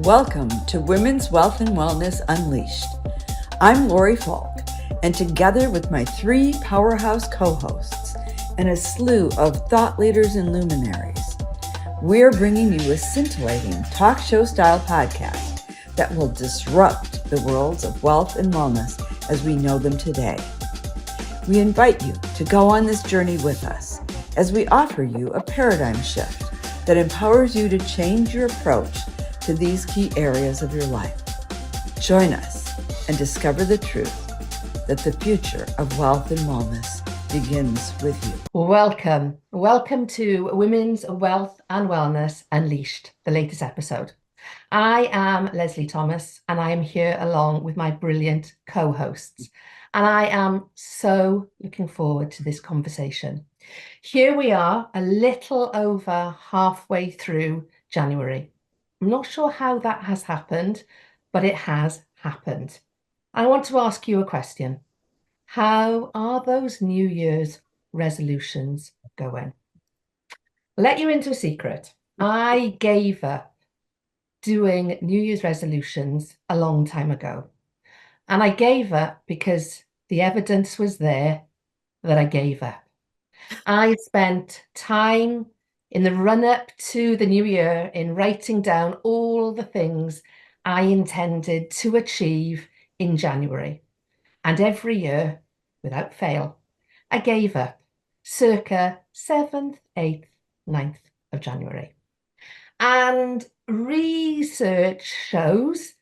Welcome to Women's Wealth and Wellness Unleashed. I'm Lori Falk, and together with my three powerhouse co-hosts and a slew of thought leaders and luminaries, we're bringing you a scintillating talk show style podcast that will disrupt the worlds of wealth and wellness as we know them today. We invite you to go on this journey with us as we offer you a paradigm shift that empowers you to change your approach to these key areas of your life. Join us and discover the truth that the future of wealth and wellness begins with you. Welcome to Women's Wealth and Wellness Unleashed, the latest episode. I am Leslie Thomas, and I am here along with my brilliant co-hosts. And I am so looking forward to this conversation. Here we are, a little over halfway through January. I'm not sure how that has happened, but it has happened. I want to ask you a question. How are those New Year's resolutions going? I'll let you into a secret. I gave up doing New Year's resolutions a long time ago. And I gave up because the evidence was there that I gave up. I spent time in the run-up to the new year in writing down all the things I intended to achieve in January. And every year, without fail, I gave up circa 7th, 8th, 9th of January. And research shows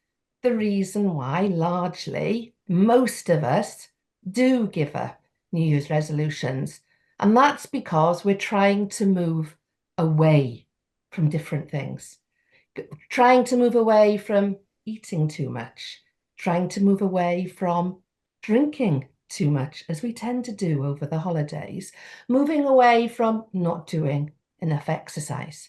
the reason why largely most of us do give up New Year's resolutions. And that's because we're trying to move away from different things, trying to move away from eating too much, trying to move away from drinking too much, as we tend to do over the holidays, moving away from not doing enough exercise.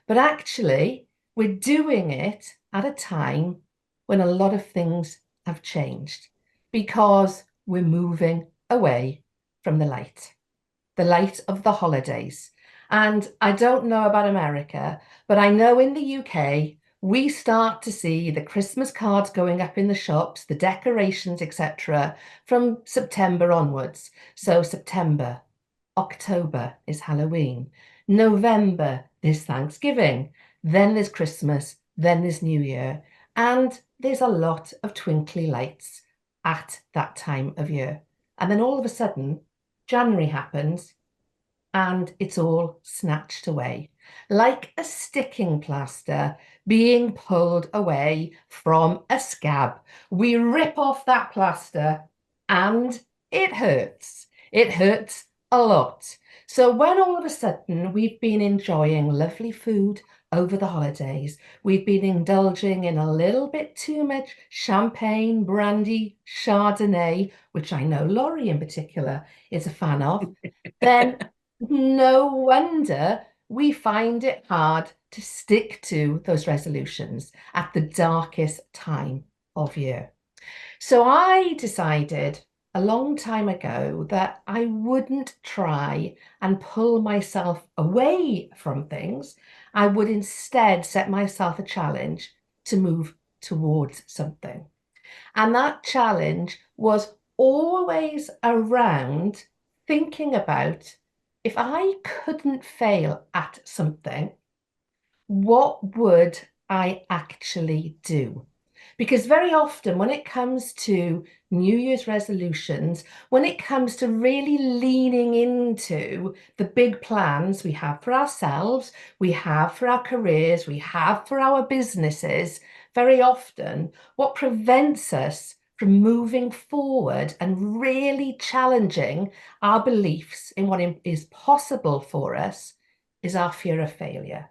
But actually, we're doing it at a time when a lot of things have changed because we're moving away from the light of the holidays. And I don't know about America, but I know in the UK, we start to see the Christmas cards going up in the shops, the decorations, etc., from September onwards. So September, October is Halloween. November is Thanksgiving. Then there's Christmas, then there's New Year. And there's a lot of twinkly lights at that time of year. And then all of a sudden, January happens and it's all snatched away, like a sticking plaster being pulled away from a scab. We rip off that plaster and it hurts. It hurts a lot. So when all of a sudden we've been enjoying lovely food over the holidays, we've been indulging in a little bit too much champagne, brandy, Chardonnay, which I know Laurie in particular is a fan of, then no wonder we find it hard to stick to those resolutions at the darkest time of year. So I decided a long time ago that I wouldn't try and pull myself away from things. I would instead set myself a challenge to move towards something. And that challenge was always around thinking about, if I couldn't fail at something, what would I actually do? Because very often when it comes to New Year's resolutions, when it comes to really leaning into the big plans we have for ourselves, we have for our careers, we have for our businesses, very often what prevents us from moving forward and really challenging our beliefs in what is possible for us is our fear of failure.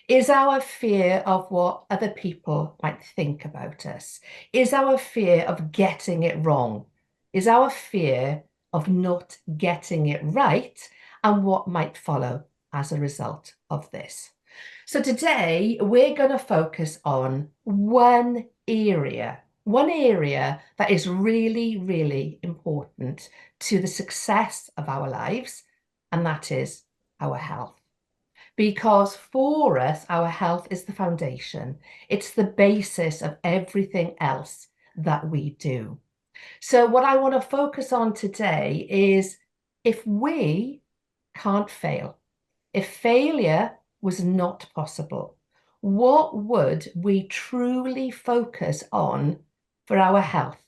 Is our fear of what other people might think about us? Is our fear of getting it wrong? Is our fear of not getting it right and what might follow as a result of this? So today we're going to focus on one area that is really, really important to the success of our lives, and that is our health. because for us, our health is the foundation. It's the basis of everything else that we do. So, what I want to focus on today is if we can't fail, if failure was not possible, what would we truly focus on for our health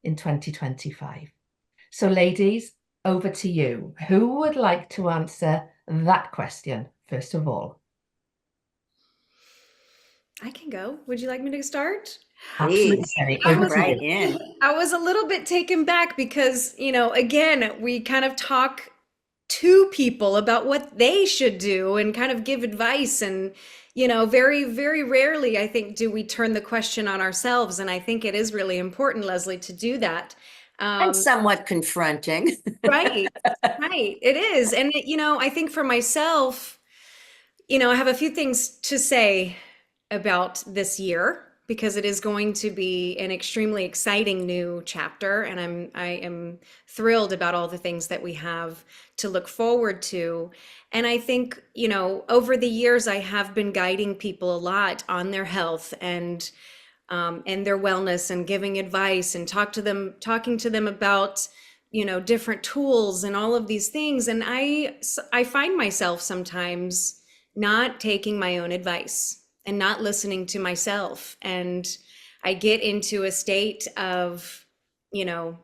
in 2025? So, ladies, over to you. Who would like to answer that question first of all? I can go. Would you like me to start? Absolutely, Please Penny. I Over jump was to right you. in. I was a little bit taken back because, again, we kind of talk to people about what they should do and kind of give advice and very, very rarely I think do we turn the question on ourselves, and I think it is really important, Leslie, to do that. And Um, somewhat confronting. right, right, it is. And I think for myself, I have a few things to say about this year because it is going to be an extremely exciting new chapter, and I am thrilled about all the things that we have to look forward to. And I think, over the years I have been guiding people a lot on their health and their wellness and giving advice and talking to them about different tools and all of these things. And I find myself sometimes not taking my own advice and not listening to myself, and I get into a state of you know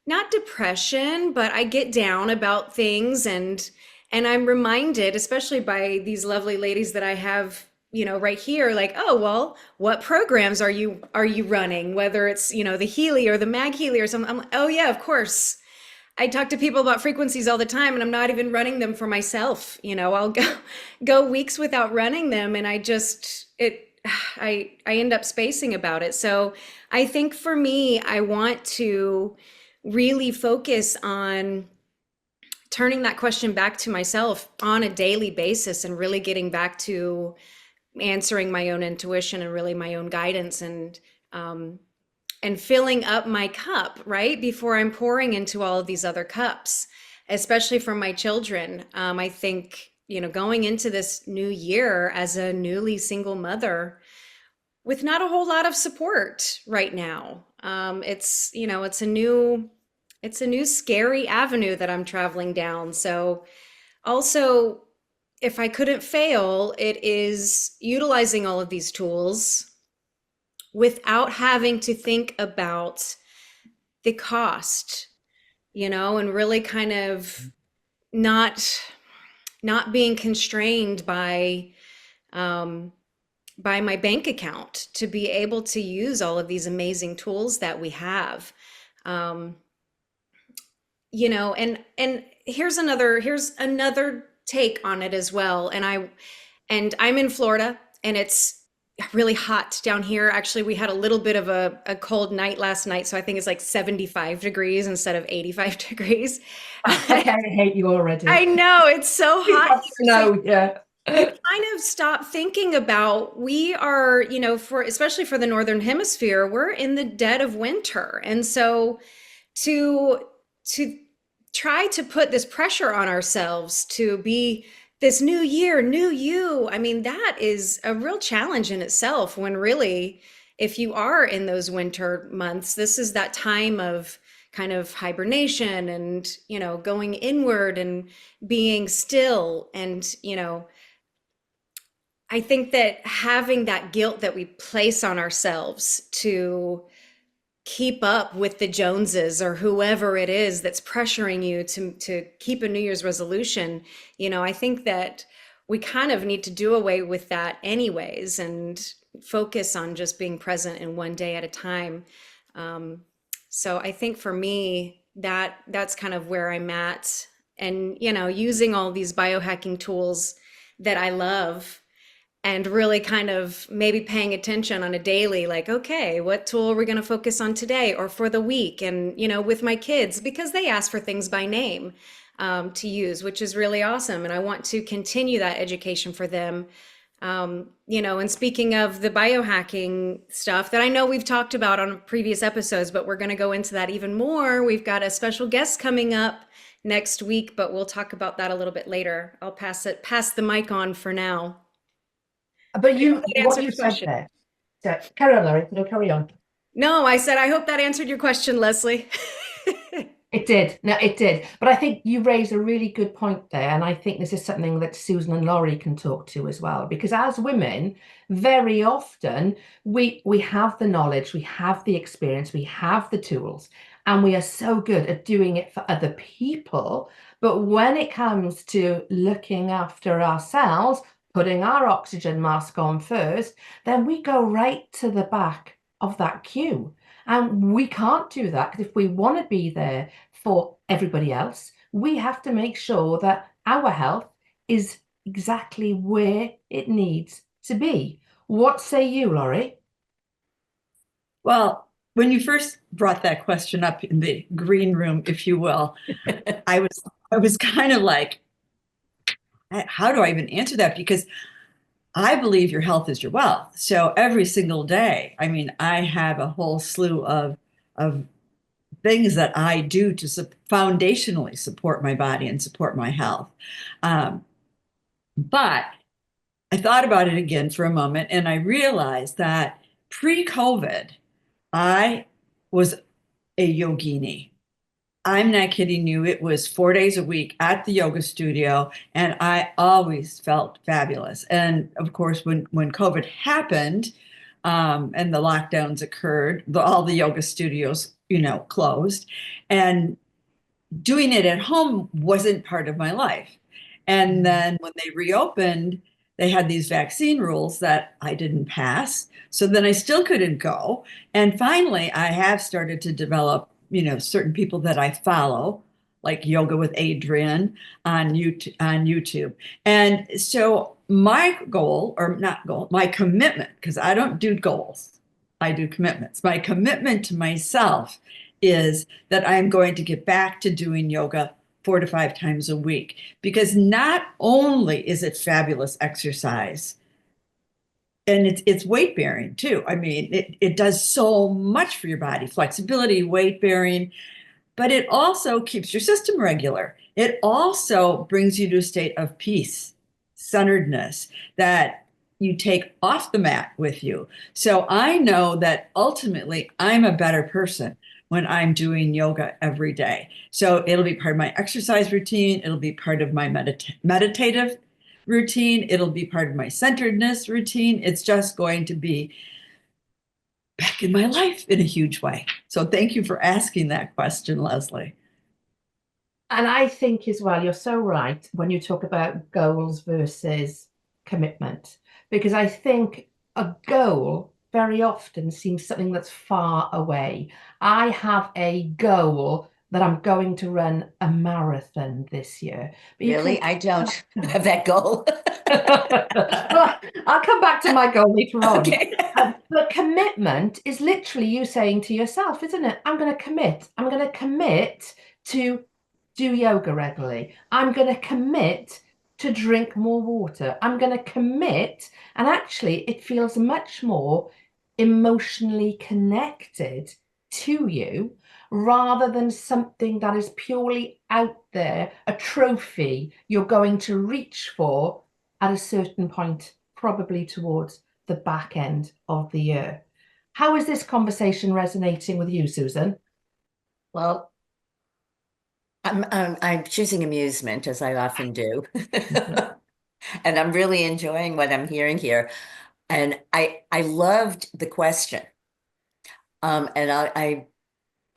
not depression, but I get down about things, and I'm reminded, especially by these lovely ladies that I have, right here, like, oh, well, what programs are you running? Whether it's, the Healy or the Mag Healy or something. I'm like, oh yeah, of course. I talk to people about frequencies all the time, and I'm not even running them for myself. I'll go weeks without running them, and I end up spacing about it. So I think for me, I want to really focus on turning that question back to myself on a daily basis and really getting back to answering my own intuition and really my own guidance, and filling up my cup right before I'm pouring into all of these other cups, especially for my children. I think, going into this new year as a newly single mother with not a whole lot of support right now, it's a new scary avenue that I'm traveling down. So also, if I couldn't fail, it is utilizing all of these tools without having to think about the cost, and really kind of not not being constrained um, by my bank account to be able to use all of these amazing tools that we have. Um, and here's another take on it as well. And I'm in Florida, and it's really hot down here. Actually, we had a little bit of a cold night last night, so I think it's like 75 degrees instead of 85 degrees. I kind of hate you already. I know, it's so hot here. So No, yeah. you kind of stop thinking about, we are, for especially for the Northern Hemisphere, we're in the dead of winter. And so to to try to put this pressure on ourselves to be this new year, new you, I mean, that is a real challenge in itself, when really, if you are in those winter months, this is that time of kind of hibernation and, going inward and being still. And, I think that having that guilt that we place on ourselves to keep up with the Joneses or whoever it is that's pressuring you to keep a New Year's resolution, I think that we kind of need to do away with that anyways and focus on just being present in one day at a time. Um, so I think for me, that's kind of where I'm at, and using all these biohacking tools that I love, and really kind of maybe paying attention on a daily, like, okay, what tool are we going to focus on today or for the week? And, with my kids, because they ask for things by name, to use, which is really awesome. And I want to continue that education for them. And speaking of the biohacking stuff that I know we've talked about on previous episodes, but we're going to go into that even more. We've got a special guest coming up next week, but we'll talk about that a little bit later. I'll pass the mic on for now. But I hope that what answered you your said question. there. So, carry on, Laurie. No, carry on. No, I said I hope that answered your question, Leslie. It did. No, it did. But I think you raised a really good point there. And I think this is something that Susan and Laurie can talk to as well. Because as women, very often we have the knowledge, we have the experience, we have the tools, and we are so good at doing it for other people. But when it comes to looking after ourselves, putting our oxygen mask on first, then we go right to the back of that queue. And we can't do that because if we want to be there for everybody else, we have to make sure that our health is exactly where it needs to be. What say you, Laurie? Well, when you first brought that question up in the green room, if you will, I was kind of like, how do I even answer that? Because I believe your health is your wealth. So every single day, I mean, I have a whole slew of things that I do to foundationally support my body and support my health. Um, but I thought about it again for a moment and I realized that pre-COVID, I was a yogini. I'm not kidding you. It was 4 days a week at the yoga studio, and I always felt fabulous. And of course, when COVID happened, and the lockdowns occurred, all the yoga studios, closed, and doing it at home wasn't part of my life. And then when they reopened, they had these vaccine rules that I didn't pass. So then I still couldn't go. And finally, I have started to develop, certain people that I follow, like Yoga with Adrienne on YouTube. And so my goal, or not goal, my commitment, because I don't do goals, I do commitments. My commitment to myself is that I'm going to get back to doing yoga 4 to 5 times a week, because not only is it fabulous exercise, and it's weight bearing too. I mean, it does so much for your body, flexibility, weight bearing, but it also keeps your system regular. It also brings you to a state of peace, centeredness that you take off the mat with you. So I know that ultimately I'm a better person when I'm doing yoga every day. So it'll be part of my exercise routine. It'll be part of my meditative routine. It'll be part of my centeredness routine. It's just going to be back in my life in a huge way. So thank you for asking that question, Leslie. And I think as well, you're so right when you talk about goals versus commitment, because I think a goal very often seems something that's far away. I have a goal that I'm going to run a marathon this year. But Really? I don't have that goal. Well, I'll come back to my goal later on. Okay. But commitment is literally you saying to yourself, isn't it? I'm going to commit. I'm going to commit to do yoga regularly. I'm going to commit to drink more water. I'm going to commit. And actually, it feels much more emotionally connected to you rather than something that is purely out there, a trophy you're going to reach for at a certain point, probably towards the back end of the year. How is this conversation resonating with you, Susan? Well, I'm choosing amusement, as I often do. And I'm really enjoying what I'm hearing here. And I loved the question. And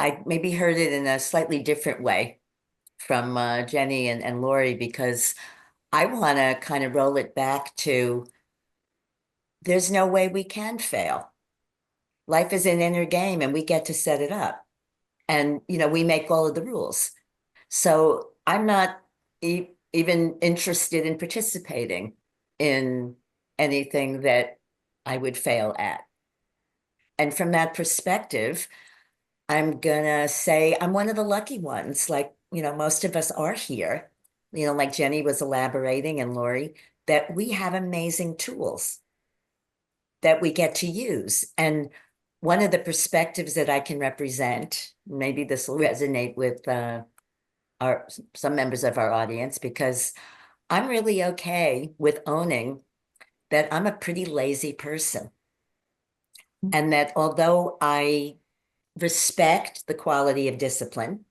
I maybe heard it in a slightly different way from Jenny and Lori, because I want to kind of roll it back to there's no way we can fail. Life is an inner game and we get to set it up. And, we make all of the rules. So I'm not even interested in participating in anything that I would fail at. And from that perspective, I'm gonna say I'm one of the lucky ones. Like, most of us are here, like Jenny was elaborating and Lori, that we have amazing tools that we get to use. And one of the perspectives that I can represent, maybe this will resonate with some members of our audience, because I'm really okay with owning that I'm a pretty lazy person. And that although I respect the quality of discipline,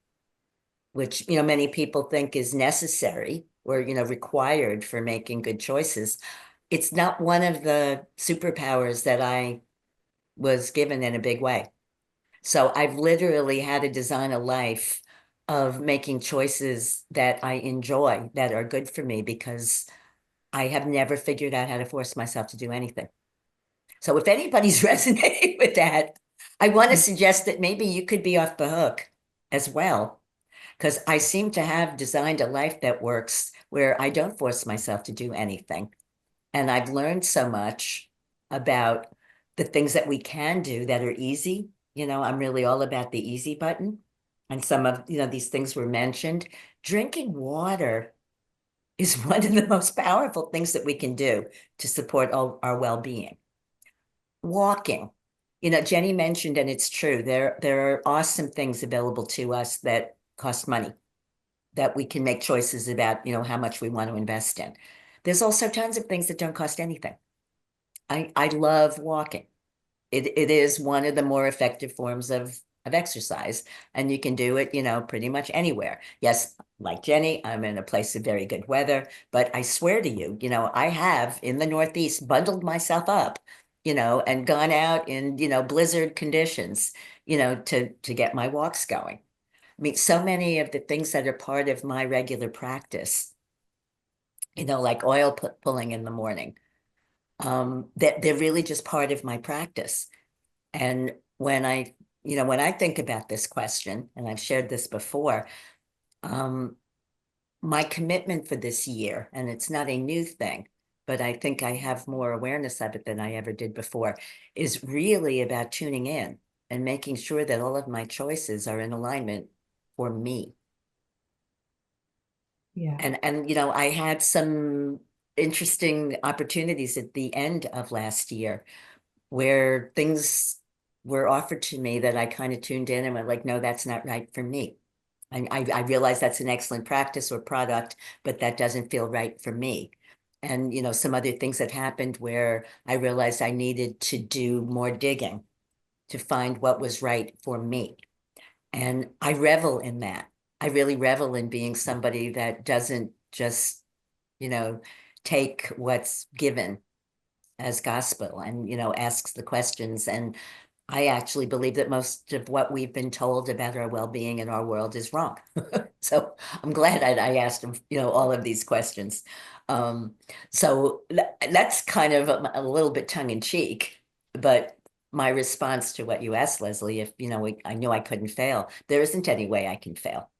which, many people think is necessary or, required for making good choices, it's not one of the superpowers that I was given in a big way. So I've literally had to design a life of making choices that I enjoy, that are good for me, because I have never figured out how to force myself to do anything. So if anybody's resonating with that, I want to suggest that maybe you could be off the hook as well, because I seem to have designed a life that works where I don't force myself to do anything. And I've learned so much about the things that we can do that are easy. I'm really all about the easy button. And some of, these things were mentioned. Drinking water is one of the most powerful things that we can do to support our well-being. Walking. Jenny mentioned, and it's true, there are awesome things available to us that cost money, that we can make choices about, how much we want to invest in. There's also tons of things that don't cost anything. I love walking. It is one of the more effective forms of exercise, and you can do it, pretty much anywhere. Yes, like Jenny, I'm in a place of very good weather, but I swear to you, I have in the Northeast bundled myself up, and gone out in, blizzard conditions, to get my walks going. I mean, so many of the things that are part of my regular practice, like oil pulling in the morning, that they're really just part of my practice. And when I think about this question, and I've shared this before, my commitment for this year, and it's not a new thing, but I think I have more awareness of it than I ever did before, is really about tuning in and making sure that all of my choices are in alignment for me. Yeah. And I had some interesting opportunities at the end of last year where things were offered to me that I kind of tuned in and went like, no, that's not right for me. And I realize that's an excellent practice or product, but that doesn't feel right for me. And, some other things that happened where I realized I needed to do more digging to find what was right for me. And I revel in that. I really revel in being somebody that doesn't just, you know, take what's given as gospel and, asks the questions. And I actually believe that most of what we've been told about our well-being in our world is wrong. So I'm glad I asked him, all of these questions. So that's kind of a little bit tongue in cheek, but my response to what you asked, Leslie, if, I knew I couldn't fail, there isn't any way I can fail.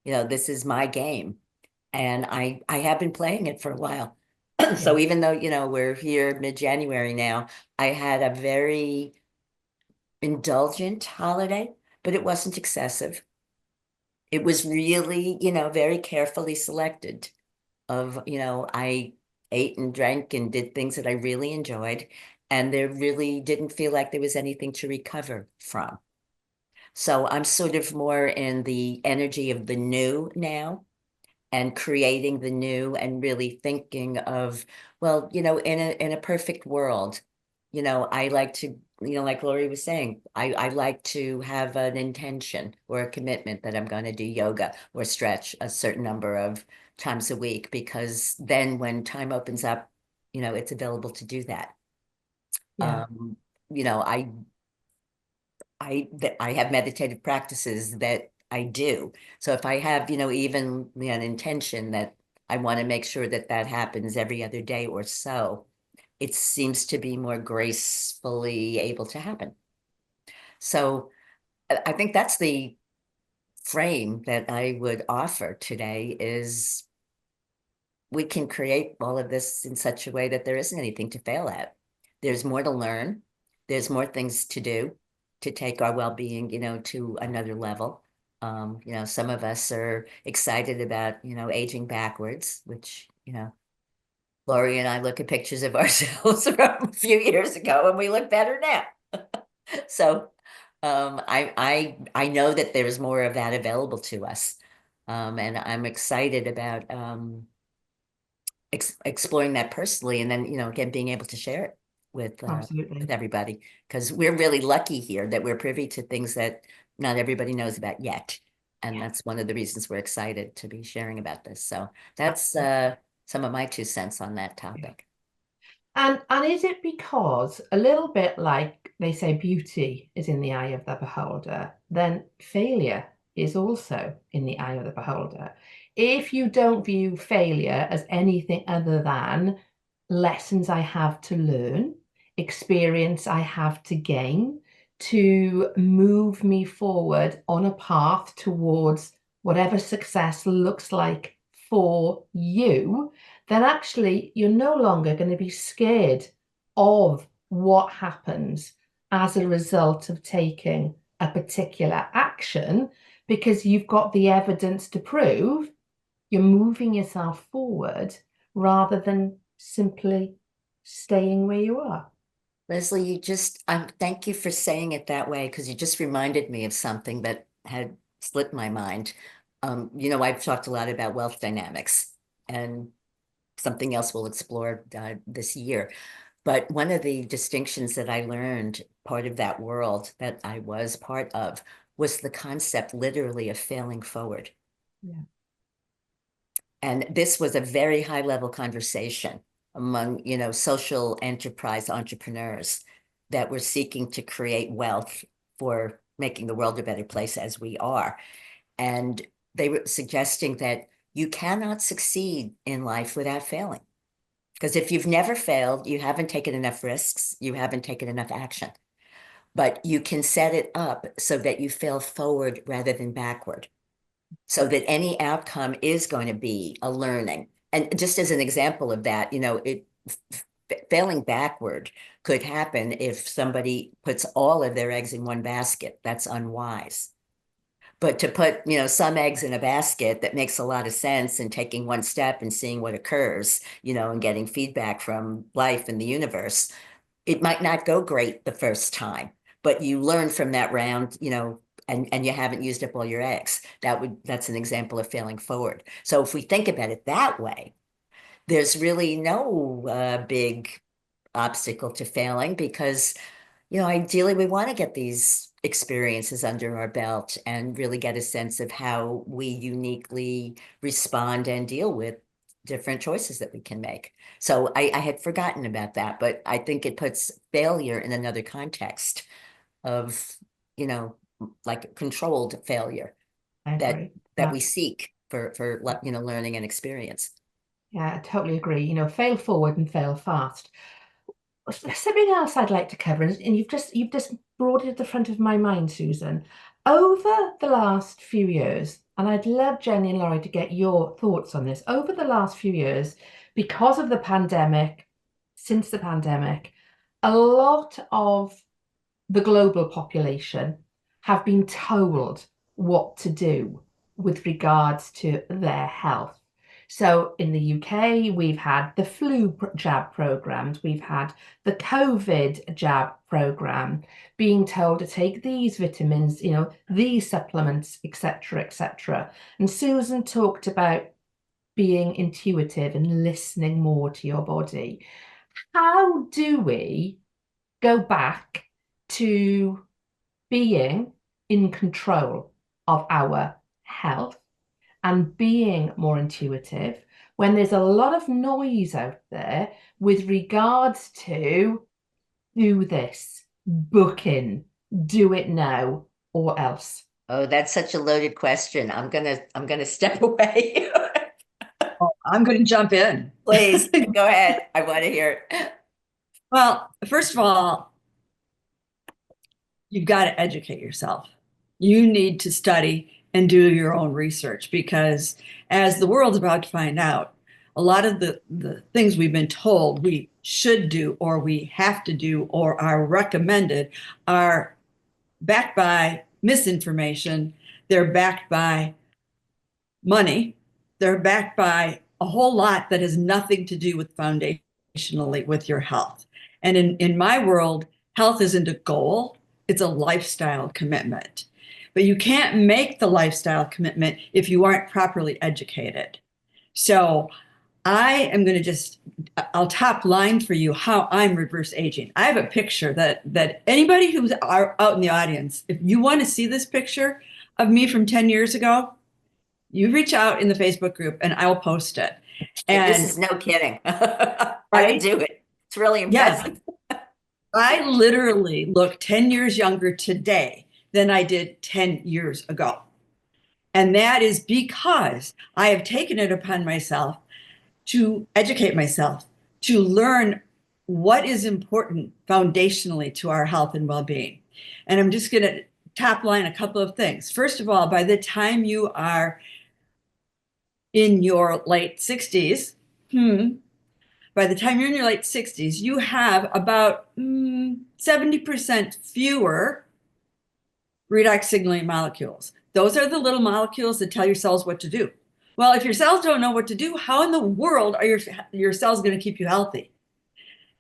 This is my game, and I have been playing it for a while. So even though, we're here mid-January now, I had a very indulgent holiday, but it wasn't excessive. It was really, very carefully selected of, I ate and drank and did things that I really enjoyed, and there really didn't feel like there was anything to recover from. So I'm sort of more in the energy of the new now, and creating the new, and really thinking of, well, in a perfect world, I like to, like Lori was saying, I like to have an intention or a commitment that I'm going to do yoga or stretch a certain number of times a week, because then when time opens up, it's available to do that. Yeah. Um, you know, I I have meditative practices that I do. So if I have, even an intention that I want to make sure that that happens every other day or so, it seems to be more gracefully able to happen. So I think that's the frame that I would offer today, is we can create all of this in such a way that there isn't anything to fail at. There's more to learn. There's more things to do to take our well-being, to another level. Some of us are excited about, aging backwards, which, Lori and I look at pictures of ourselves from a few years ago and we look better now. So I know that there's more of that available to us. And I'm excited about exploring that personally, and then, again, being able to share it with Absolutely. everybody, because we're really lucky here that we're privy to things that not everybody knows about yet. And Yeah. that's one of the reasons we're excited to be sharing about this. So that's Absolutely. some of my 2 cents on that Yeah. topic. And is it because a little bit like they say beauty is in the eye of the beholder, then failure is also in the eye of the beholder. If you don't view failure as anything other than lessons I have to learn, experience I have to gain to move me forward on a path towards whatever success looks like for you, then actually you're no longer going to be scared of what happens as a result of taking a particular action, because you've got the evidence to prove you're moving yourself forward rather than simply staying where you are. Leslie, thank you for saying it that way, because you just reminded me of something that had slipped my mind. I've talked a lot about wealth dynamics, and something else we'll explore this year. But one of the distinctions that I learned, part of that world that I was part of, was the concept literally of failing forward. Yeah. And this was a very high level conversation among, social enterprise entrepreneurs that were seeking to create wealth for making the world a better place as we are. And they were suggesting that you cannot succeed in life without failing. Because if you've never failed, you haven't taken enough risks, you haven't taken enough action. But you can set it up so that you fail forward rather than backward, so that any outcome is going to be a learning. And just as an example of that, failing backward could happen if somebody puts all of their eggs in one basket. That's unwise. But to put, some eggs in a basket, that makes a lot of sense, and taking one step and seeing what occurs, and getting feedback from life and the universe. It might not go great the first time, but you learn from that round, and you haven't used up all your eggs. That's an example of failing forward. So if we think about it that way, there's really no big obstacle to failing, because ideally we want to get these experiences under our belt and really get a sense of how we uniquely respond and deal with different choices that we can make. So I had forgotten about that, but I think it puts failure in another context of, you know, like controlled failure I that agree. that we seek for learning and experience. Yeah, I totally agree. Fail forward and fail fast. Something else I'd like to cover, and you've just brought it at the front of my mind, Susan. Over the last few years, and I'd love Jenny and Laurie to get your thoughts on this. Over the last few years, because of the pandemic, since the pandemic, a lot of the global population have been told what to do with regards to their health. So in the UK, we've had the flu jab programs, we've had the COVID jab program, being told to take these vitamins, these supplements, etc., etc. And Susan talked about being intuitive and listening more to your body. How do we go back to being in control of our health and being more intuitive when there's a lot of noise out there with regards to do this, book in, do it now, or else? Oh, that's such a loaded question. I'm gonna step away. Oh, I'm going to jump in. Please go ahead. I want to hear it. Well, first of all, you've got to educate yourself. You need to study and do your own research, because as the world's about to find out, a lot of the things we've been told we should do or we have to do or are recommended are backed by misinformation. They're backed by money. They're backed by a whole lot that has nothing to do with foundationally with your health. And in my world, health isn't a goal, it's a lifestyle commitment. but you can't make the lifestyle commitment if you aren't properly educated. So I am going to I'll top line for you how I'm reverse aging. I have a picture that anybody who's out in the audience, if you want to see this picture of me from 10 years ago, you reach out in the Facebook group and I'll post it. And this And is no kidding. I would right? do it. It's really Yeah, impressive. I literally look 10 years younger today than I did 10 years ago. And that is because I have taken it upon myself to educate myself, to learn what is important foundationally to our health and well-being. And I'm just going to top line a couple of things. First of all, by the time you are in your late 60s, by the time you're in your late 60s, you have about 70% fewer redox signaling molecules. Those are the little molecules that tell your cells what to do. Well, if your cells don't know what to do, how in the world are your cells going to keep you healthy?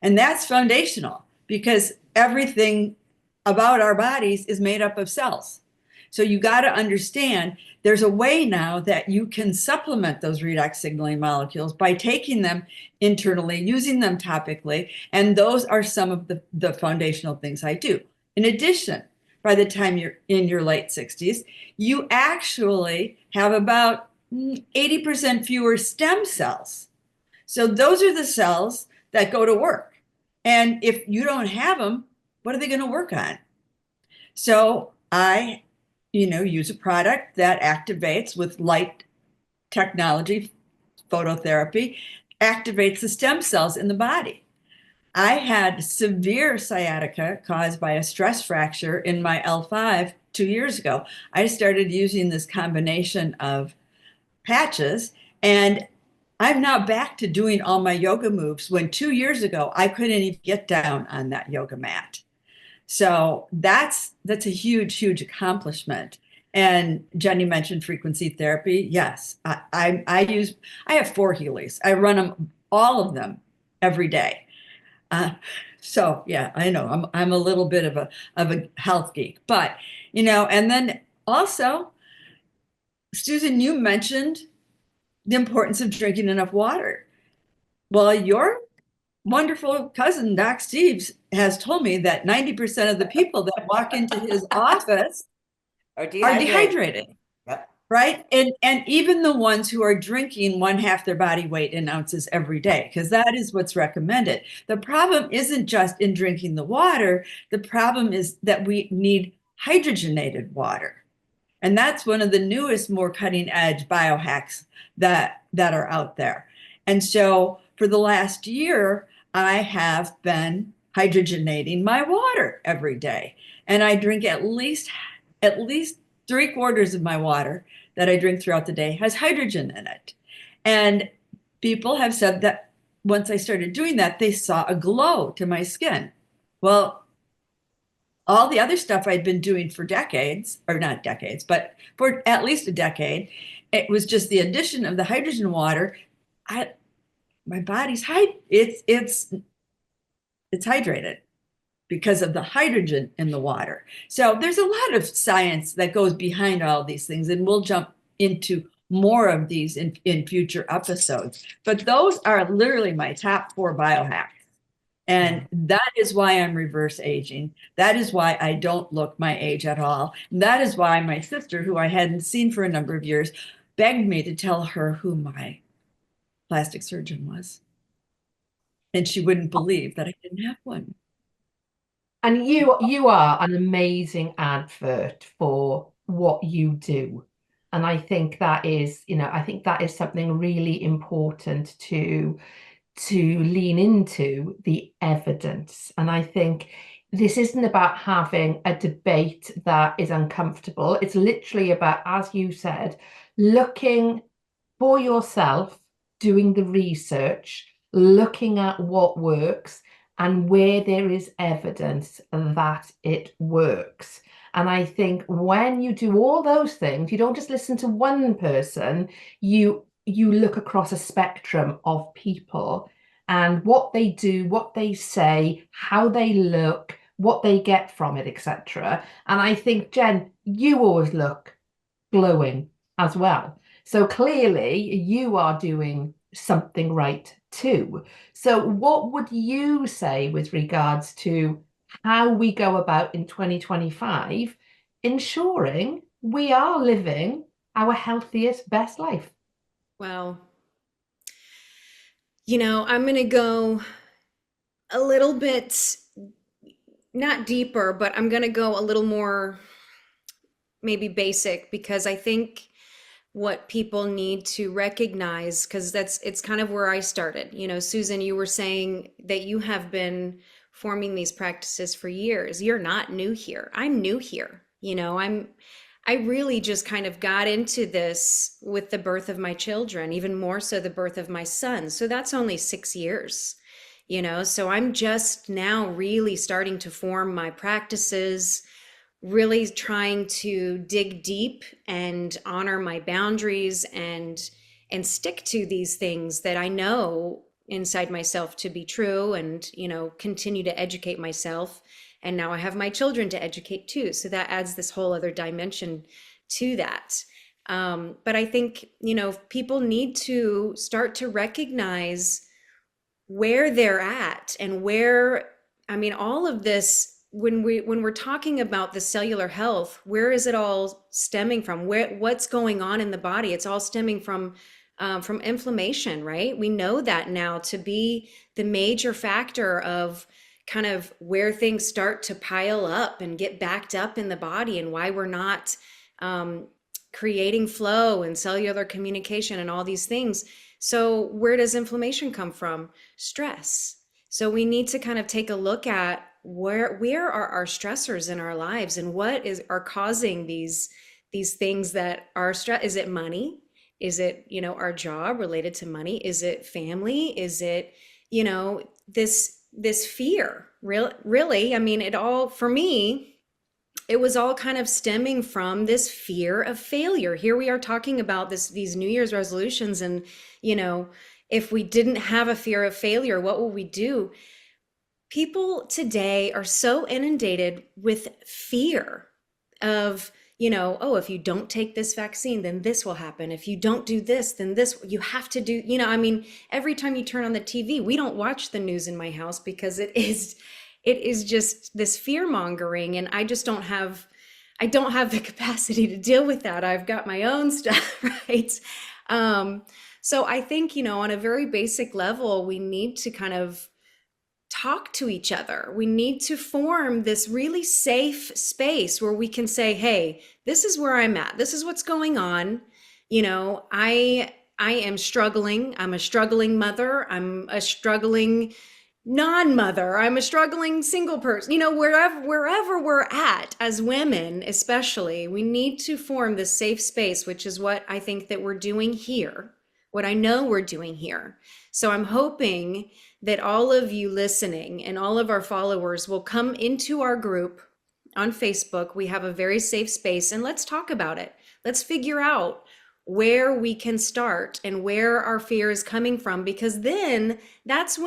And that's foundational because everything about our bodies is made up of cells. So you got to understand there's a way now that you can supplement those redox signaling molecules by taking them internally, using them topically, and those are some of the foundational things I do. In addition, by the time you're in your late 60s, you actually have about 80% fewer stem cells. So those are the cells that go to work. And if you don't have them, what are they going to work on? So I, use a product that activates with light technology, phototherapy, activates the stem cells in the body. I had severe sciatica caused by a stress fracture in my L5 2 years ago. I started using this combination of patches, and I'm now back to doing all my yoga moves when 2 years ago I couldn't even get down on that yoga mat. So that's a huge, huge accomplishment. And Jenny mentioned frequency therapy. Yes, I have 4 Heelys. I run them, all of them, every day. So yeah, I know I'm a little bit of a health geek, but and then also, Susan, you mentioned the importance of drinking enough water. Well, your wonderful cousin, Doc Steves, has told me that 90% of the people that walk into his office Are are dehydrated. dehydrated, Yep. right? And even the ones who are drinking 1/2 their body weight in ounces every day, because that is what's recommended. The problem isn't just in drinking the water. The problem is that we need hydrogenated water. And that's one of the newest, more cutting edge biohacks that are out there. And so for the last year, I have been hydrogenating my water every day. And I drink at least 3/4 of my water that I drink throughout the day has hydrogen in it. And people have said that once I started doing that, they saw a glow to my skin. Well, all the other stuff I'd been doing for decades, or not decades, but for at least a decade, it was just the addition of the hydrogen water. My body's it's hydrated because of the hydrogen in the water. So there's a lot of science that goes behind all these things, and we'll jump into more of these in future episodes. But those are literally my top 4 biohacks. And that is why I'm reverse aging. That is why I don't look my age at all. And that is why my sister, who I hadn't seen for a number of years, begged me to tell her who my plastic surgeon was. And she wouldn't believe that I didn't have one. And you are an amazing advert for what you do. And I think that is, something really important to lean into the evidence. And I think this isn't about having a debate that is uncomfortable. It's literally about, as you said, looking for yourself, doing the research, looking at what works and where there is evidence that it works. And I think when you do all those things, you don't just listen to one person, you look across a spectrum of people and what they do, what they say, how they look, what they get from it, etc. And I think, Jen, you always look glowing as well. So clearly you are doing something right too. So what would you say with regards to how we go about in 2025 ensuring we are living our healthiest, best life? Well, I'm going to go a little bit, not deeper, but I'm going to go a little more maybe basic, because I think what people need to recognize, because it's kind of where I started. Susan, you were saying that you have been forming these practices for years. You're not new here. I'm new here. I really just kind of got into this with the birth of my children, even more so the birth of my son. So that's only 6 years. So I'm just now really starting to form my practices, really trying to dig deep and honor my boundaries and stick to these things that I know inside myself to be true, and continue to educate myself. And now I have my children to educate too, so that adds this whole other dimension to that. But I think people need to start to recognize where they're at, and where, I mean, all of this, when we're talking about the cellular health, where is it all stemming from? What's going on in the body? It's all stemming from inflammation, right? We know that now to be the major factor of kind of where things start to pile up and get backed up in the body, and why we're not creating flow and cellular communication and all these things. So where does inflammation come from? Stress. So we need to kind of take a look at where are our stressors in our lives, and what are causing these things that are stress. Is it money? Is it our job related to money? Is it family? Is it this fear? Really, I mean, it all, for me, it was all kind of stemming from this fear of failure. Here we are talking about these New Year's resolutions, and if we didn't have a fear of failure, what would we do? People today are so inundated with fear of, oh, if you don't take this vaccine, then this will happen. If you don't do this, then this, you have to do, I mean, every time you turn on the TV, we don't watch the news in my house, because it is just this fear mongering. And I don't have the capacity to deal with that. I've got my own stuff, right? So I think, on a very basic level, we need to kind of talk to each other. We need to form this really safe space where we can say, hey, this is where I'm at. This is what's going on. I am struggling. I'm a struggling mother. I'm a struggling non-mother. I'm a struggling single person. Wherever we're at as women, especially, we need to form this safe space, which is what I think that we're doing here, what I know we're doing here. So I'm hoping that all of you listening and all of our followers will come into our group on Facebook. We have a very safe space, and let's talk about it. Let's figure out where we can start and where our fear is coming from, because then that's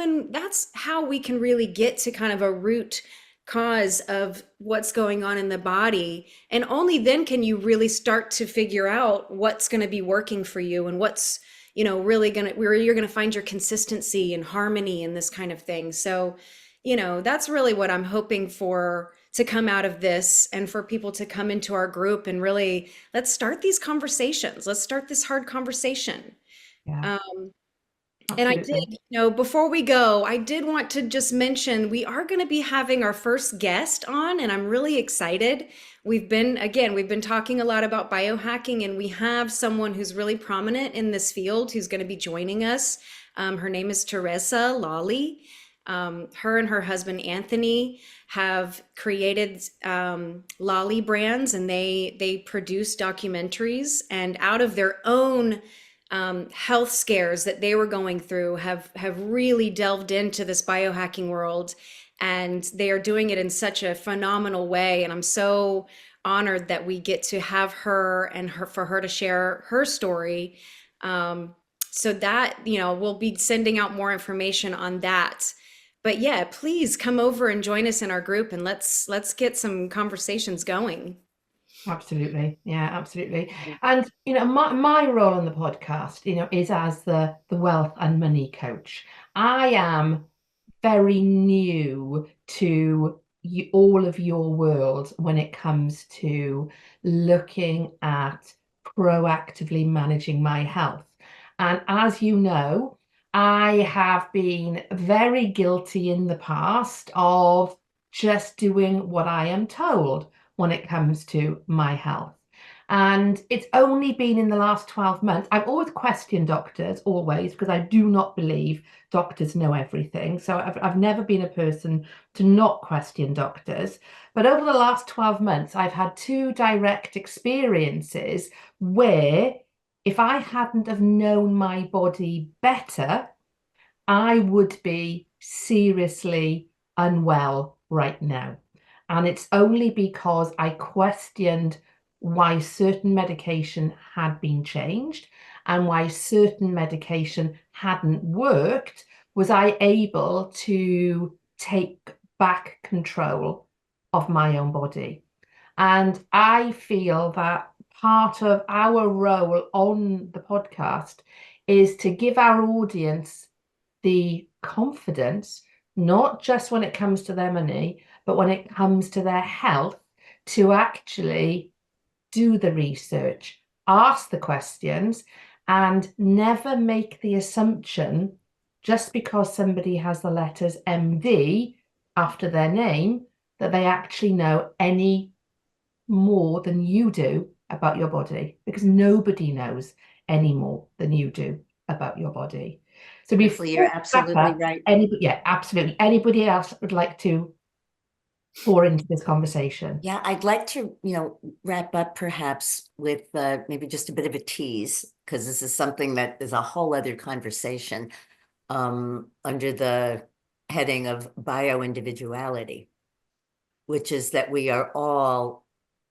how we can really get to kind of a root cause of what's going on in the body. And only then can you really start to figure out what's going to be working for you, and what's really where you're going to find your consistency and harmony and this kind of thing. So that's really what I'm hoping for to come out of this, and for people to come into our group and really, let's start these conversations. Let's start this hard conversation. Yeah, And I absolutely. did, before we go, I did want to just mention we are going to be having our first guest on, and I'm really excited. We've been talking a lot about biohacking, and we have someone who's really prominent in this field who's going to be joining us. Her name is Teresa Lawley. Her and her husband Anthony have created Lolly brands, and they produce documentaries, and out of their own health scares that they were going through, have really delved into this biohacking world, and they are doing it in such a phenomenal way. And I'm so honored that we get to have her, and for her to share her story. So that, we'll be sending out more information on that. But yeah, please come over and join us in our group, and let's get some conversations going. Absolutely. Yeah, absolutely. And, my role on the podcast, is as the wealth and money coach. I am very new to all of your world when it comes to looking at proactively managing my health. And as you know, I have been very guilty in the past of just doing what I am told when it comes to my health. And it's only been in the last 12 months. I've always questioned doctors, always, because I do not believe doctors know everything. So I've never been a person to not question doctors. But over the last 12 months, I've had two direct experiences where if I hadn't have known my body better, I would be seriously unwell right now. And it's only because I questioned why certain medication had been changed and why certain medication hadn't worked was I able to take back control of my own body. And I feel that part of our role on the podcast is to give our audience the confidence, not just when it comes to their money, but when it comes to their health, to actually do the research, ask the questions, and never make the assumption just because somebody has the letters MD after their name that they actually know any more than you do about your body, because nobody knows any more than you do about your body. So before Leslie, you're absolutely right. yeah, absolutely. Anybody else would like to pour into this conversation? Yeah, I'd like to, wrap up perhaps with maybe just a bit of a tease, because this is something that is a whole other conversation under the heading of bioindividuality, which is that we are all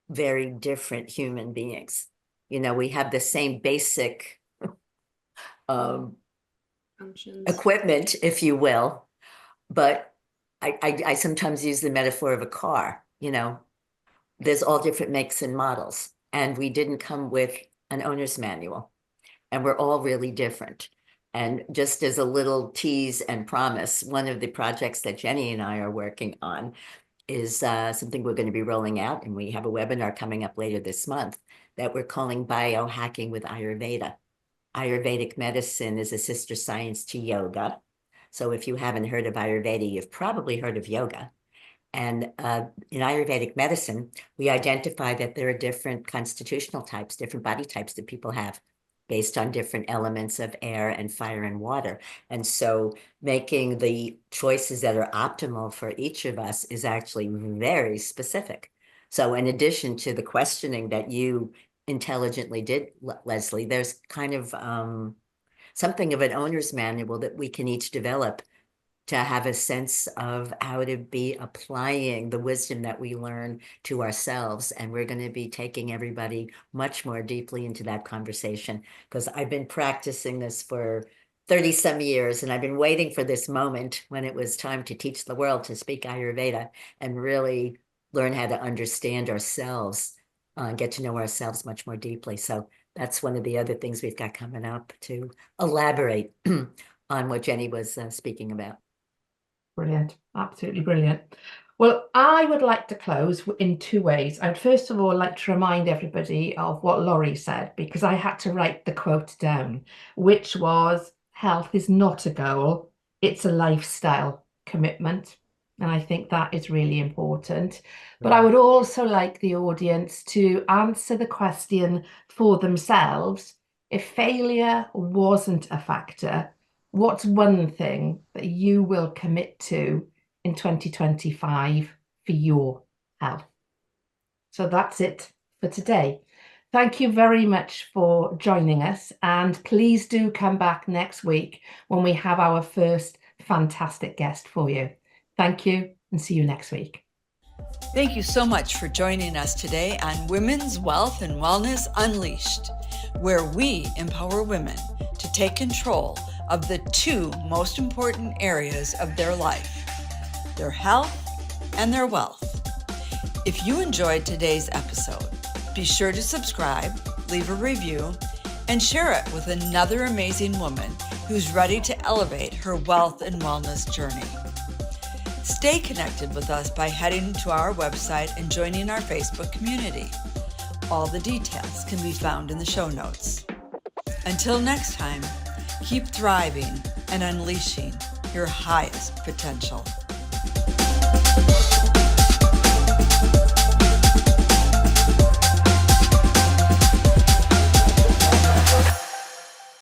very different human beings. We have the same basic Functions. equipment, if you will, but I sometimes use the metaphor of a car. There's all different makes and models, and we didn't come with an owner's manual, and we're all really different. And just as a little tease and promise, one of the projects that Jenny and I are working on is something we're going to be rolling out, and we have a webinar coming up later this month that we're calling Biohacking with Ayurveda. Ayurvedic medicine is a sister science to yoga. So if you haven't heard of Ayurveda, you've probably heard of yoga. And in Ayurvedic medicine, we identify that there are different constitutional types, different body types that people have based on different elements of air and fire and water. And so making the choices that are optimal for each of us is actually very specific. So in addition to the questioning that you intelligently did, Leslie, there's kind of something of an owner's manual that we can each develop to have a sense of how to be applying the wisdom that we learn to ourselves. And we're going to be taking everybody much more deeply into that conversation, because I've been practicing this for 30 some years, and I've been waiting for this moment when it was time to teach the world to speak Ayurveda and really learn how to understand ourselves, get to know ourselves much more deeply. So that's one of the other things we've got coming up to elaborate on what Jenny was speaking about. Brilliant. Absolutely brilliant. Well, I would like to close in two ways. I'd first of all like to remind everybody of what Laurie said, because I had to write the quote down, which was, health is not a goal, it's a lifestyle commitment. And I think that is really important. But I would also like the audience to answer the question for themselves. If failure wasn't a factor, what's one thing that you will commit to in 2025 for your health? So that's it for today. Thank you very much for joining us, and please do come back next week when we have our first fantastic guest for you. Thank you, and see you next week. Thank you so much for joining us today on Women's Wealth and Wellness Unleashed, where we empower women to take control of the two most important areas of their life: their health, and their wealth. If you enjoyed today's episode, be sure to subscribe, leave a review, and share it with another amazing woman who's ready to elevate her wealth and wellness journey. Stay connected with us by heading to our website and joining our Facebook community. All the details can be found in the show notes. Until next time, keep thriving and unleashing your highest potential.